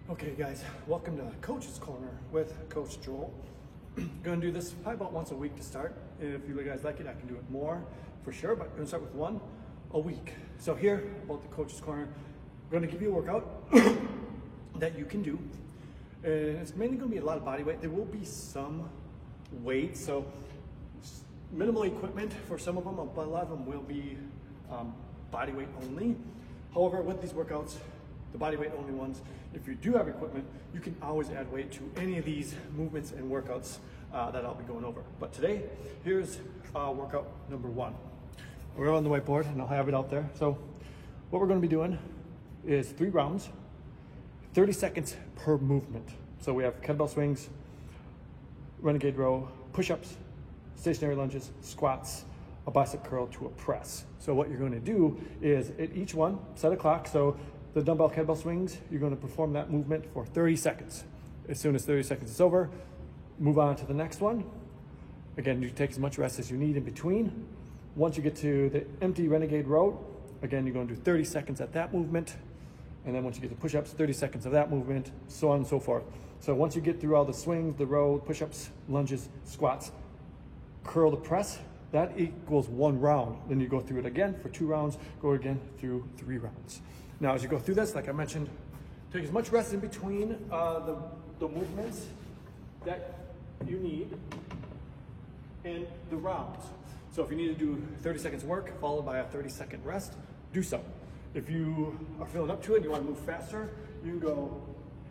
Okay guys, welcome to Coach's Corner with Coach Joel. Gonna do this probably about once a week to start. If you guys like it, I can do it more for sure, but I'm gonna start with one a week. So here, about the Coach's Corner, I'm gonna give you a workout that you can do. And it's mainly gonna be a lot of body weight. There will be some weight, so minimal equipment for some of them, but a lot of them will be body weight only. However, with these workouts, the body weight only ones, if you do have equipment, you can always add weight to any of these movements and workouts that I'll be going over. But today, here's workout number one. We're on the whiteboard and I'll have it out there. So what we're gonna be doing is 3 rounds, 30 seconds per movement. So we have kettlebell swings, renegade row, push-ups, stationary lunges, squats, a bicep curl to a press. So what you're gonna do is at each one, set a clock. So the dumbbell kettlebell swings, you're gonna perform that movement for 30 seconds. As soon as 30 seconds is over, move on to the next one. Again, you take as much rest as you need in between. Once you get to the empty renegade row, again, you're gonna do 30 seconds at that movement. And then once you get to push-ups, 30 seconds of that movement, so on and so forth. So once you get through all the swings, the row, push-ups, lunges, squats, curl to press, that equals 1 round. Then you go through it again for 2 rounds, go again through 3 rounds. Now, as you go through this, like I mentioned, take as much rest in between the movements that you need and the rounds. So if you need to do 30 seconds work followed by a 30-second rest, do so. If you are feeling up to it and you want to move faster, you can go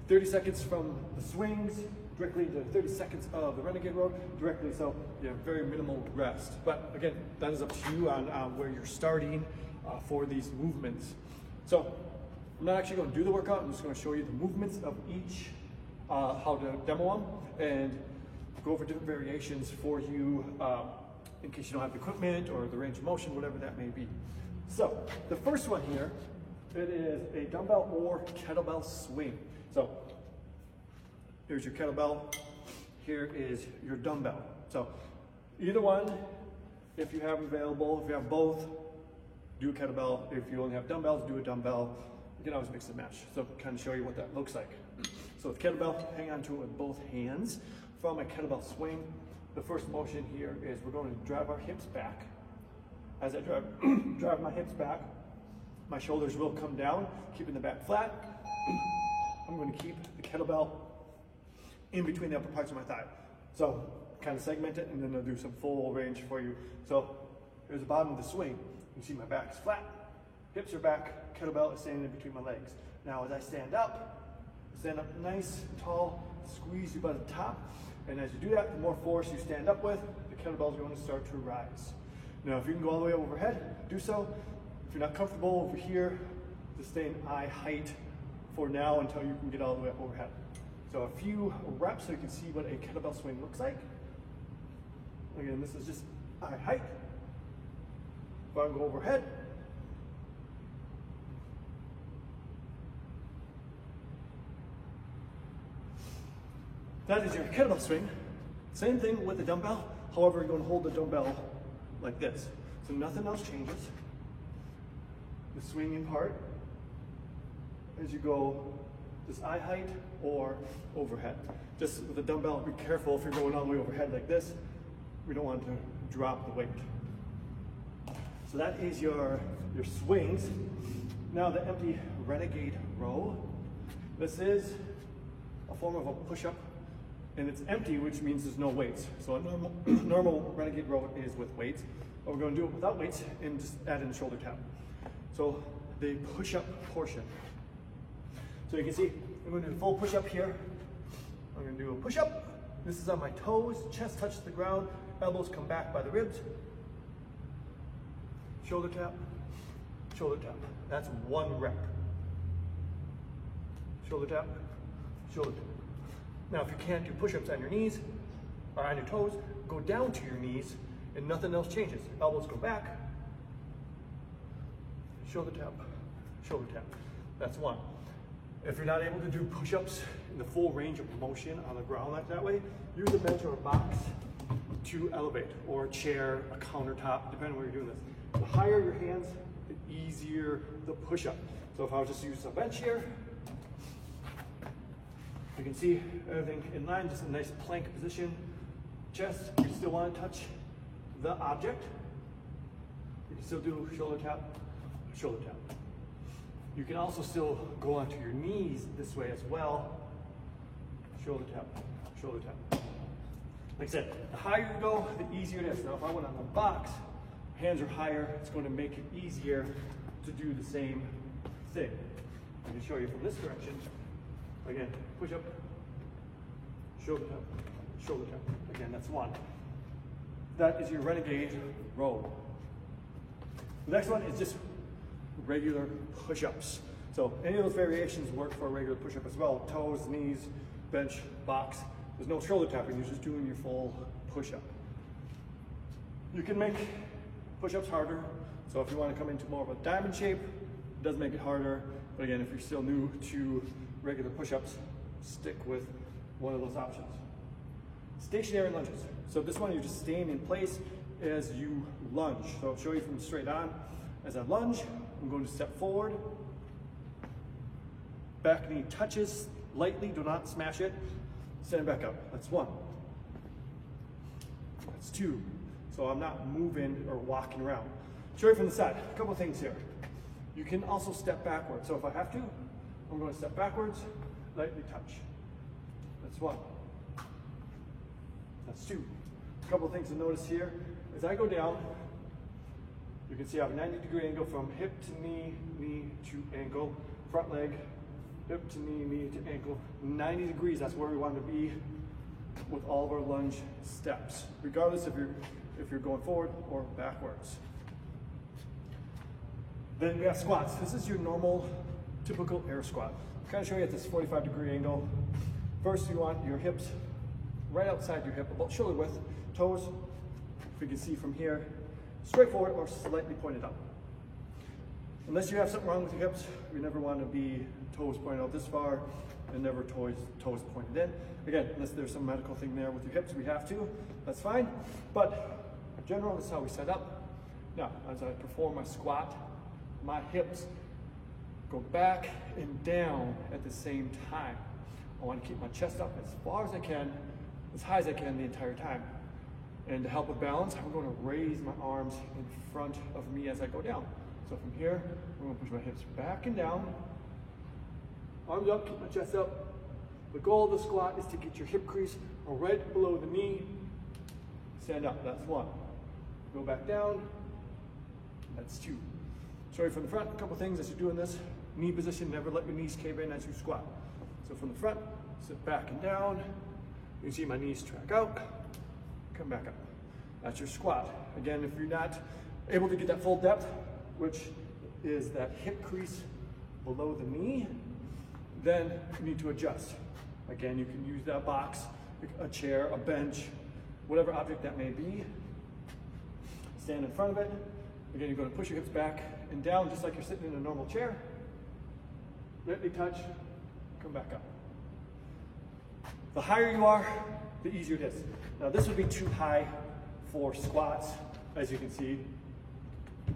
30 seconds from the swings directly to 30 seconds of the renegade row directly, so you have very minimal rest. But again, that is up to you on where you're starting for these movements. So I'm not actually going to do the workout, I'm just going to show you the movements of each, how to demo them, and go over different variations for you in case you don't have the equipment or the range of motion, whatever that may be. So the first one here, it is a dumbbell or kettlebell swing. So here's your kettlebell, here is your dumbbell. So either one, if you have available, if you have both, do a kettlebell. If you only have dumbbells, do a dumbbell. You can always mix and match. So kind of show you what that looks like. So with kettlebell, hang on to it with both hands. From a kettlebell swing, the first motion here is we're going to drive our hips back. As I drive my hips back, my shoulders will come down, keeping the back flat. I'm going to keep the kettlebell in between the upper parts of my thigh. So kind of segment it and then I'll do some full range for you. So here's the bottom of the swing. You can see my back is flat, hips are back, kettlebell is standing in between my legs. Now as I stand up nice and tall, squeeze you by the top, and as you do that, the more force you stand up with, the kettlebell is going to start to rise. Now if you can go all the way overhead, do so. If you're not comfortable over here, just stay in eye height for now until you can get all the way up overhead. So a few reps so you can see what a kettlebell swing looks like. Again, this is just eye height. If I go overhead, that is your kettlebell swing. Same thing with the dumbbell. However, you're going to hold the dumbbell like this. So nothing else changes. The swinging part as you go this eye height or overhead. Just with the dumbbell, be careful if you're going all the way overhead like this. We don't want to drop the weight. So that is your swings. Now the empty renegade row. This is a form of a push-up, and it's empty, which means there's no weights. So a normal renegade row is with weights, but we're going to do it without weights and just add in the shoulder tap. So the push-up portion. So you can see I'm going to do a full push-up here. I'm going to do a push-up. This is on my toes, chest touches the ground, elbows come back by the ribs. Shoulder tap, shoulder tap. That's 1 rep. Shoulder tap, shoulder tap. Now if you can't do push-ups on your knees or on your toes, go down to your knees and nothing else changes. Elbows go back, shoulder tap, shoulder tap. That's 1. If you're not able to do push-ups in the full range of motion on the ground like that way, use a bench or a box to elevate, or a chair, a countertop, depending on where you're doing this. The higher your hands, the easier the push-up. So if I was just to use a bench here, You can see everything in line, just a nice plank position. Chest, you still want to touch the object. You can still do shoulder tap, shoulder tap. You can also still go onto your knees this way as well. Shoulder tap, shoulder tap. Like I said, the higher you go, the easier it is. Now if I went on the box, hands are higher, it's going to make it easier to do the same thing. I can show you from this direction. Again, push up, shoulder tap, shoulder tap. Again, that's one. That is your renegade row. The next one is just regular push-ups. So any of those variations work for a regular push-up as well. Toes, knees, bench, box. There's no shoulder tapping, you're just doing your full push-up. You can make push-ups harder. So if you want to come into more of a diamond shape, it does make it harder. But again, if you're still new to regular push-ups, stick with one of those options. Stationary lunges. So this one, you're just staying in place as you lunge. So I'll show you from straight on. As I lunge, I'm going to step forward. Back knee touches lightly, do not smash it. Stand back up, that's one. That's two. So I'm not moving or walking around. Show you from the side, a couple things here. You can also step backwards. So if I have to, I'm going to step backwards, lightly touch. That's one. That's two. A couple things to notice here. As I go down, you can see I have a 90-degree angle from hip to knee, knee to ankle, front leg, hip to knee, knee to ankle. 90 degrees, that's where we want to be with all of our lunge steps, regardless if you're going forward or backwards. Then we have squats. This is your normal, typical air squat. I'll kind of show you at this 45-degree angle. First, you want your hips right outside your hip, about shoulder width, toes, if you can see from here, straight forward or slightly pointed up. Unless you have something wrong with your hips, you never want to be toes pointed out this far and never toes pointed in. Again, unless there's some medical thing there with your hips, we have to, that's fine. But in general, this is how we set up. Now, as I perform my squat, my hips go back and down at the same time. I want to keep my chest up as far as I can, as high as I can the entire time. And to help with balance, I'm going to raise my arms in front of me as I go down. So from here, I'm going to push my hips back and down. Arms up, keep my chest up. The goal of the squat is to get your hip crease right below the knee. Stand up, that's one. Go back down, that's two. Show you from the front, a couple things as you're doing this. Knee position, never let your knees cave in as you squat. So from the front, sit back and down. You can see my knees track out, come back up. That's your squat. Again, if you're not able to get that full depth, which is that hip crease below the knee, then you need to adjust. Again, you can use that box, a chair, a bench, whatever object that may be. Stand in front of it. Again, you're going to push your hips back and down just like you're sitting in a normal chair. Lightly touch, come back up. The higher you are, the easier it is. Now this would be too high for squats, as you can see.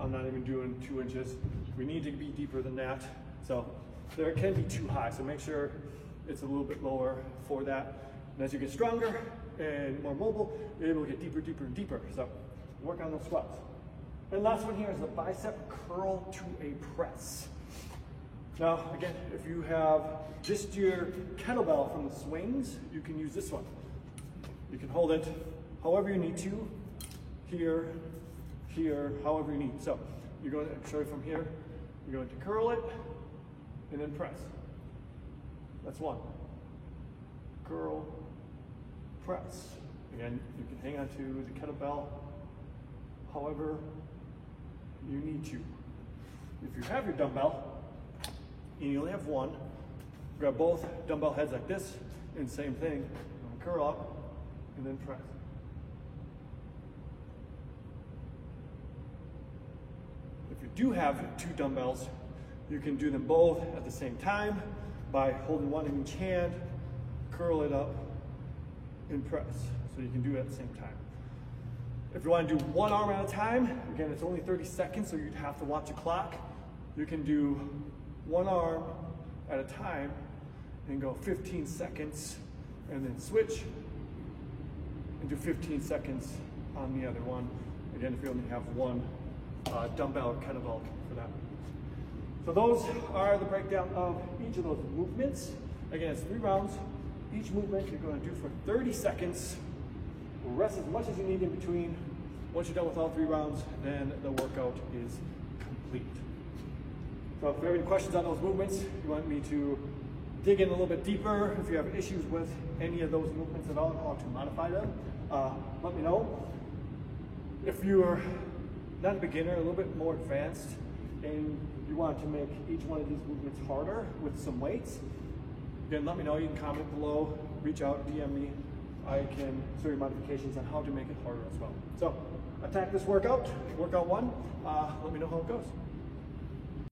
I'm not even doing 2 inches. We need to be deeper than that. So there can be too high, so make sure it's a little bit lower for that. And as you get stronger and more mobile, you're able to get deeper, deeper, and deeper. So work on those squats. And last one here is the bicep curl to a press. Now, again, if you have just your kettlebell from the swings, you can use this one. You can hold it however you need to, here, here, however you need. So you're going to show you from here, you're going to curl it and then press. That's one. Curl, press. Again, you can hang on to the kettlebell however you need to. If you have your dumbbell, and you only have one, grab both dumbbell heads like this, and same thing, curl up, and then press. If you do have 2 dumbbells, you can do them both at the same time by holding one in each hand, curl it up, and press. So you can do it at the same time. If you want to do one arm at a time, again, it's only 30 seconds, so you'd have to watch a clock. You can do one arm at a time, and go 15 seconds and then switch and do 15 seconds on the other one. Again, if you only have one dumbbell or kettlebell for that. So those are the breakdown of each of those movements. Again, it's 3 rounds. Each movement you're going to do for 30 seconds. Rest as much as you need in between. Once you're done with all 3 rounds, then the workout is complete. So if you have any questions on those movements, you want me to dig in a little bit deeper, if you have issues with any of those movements at all and how to modify them, let me know. If you're not a beginner, a little bit more advanced, and you want to make each one of these movements harder with some weights, again, let me know. You can comment below, reach out, DM me. I can show you modifications on how to make it harder as well. So attack this workout, workout 1. Let me know how it goes.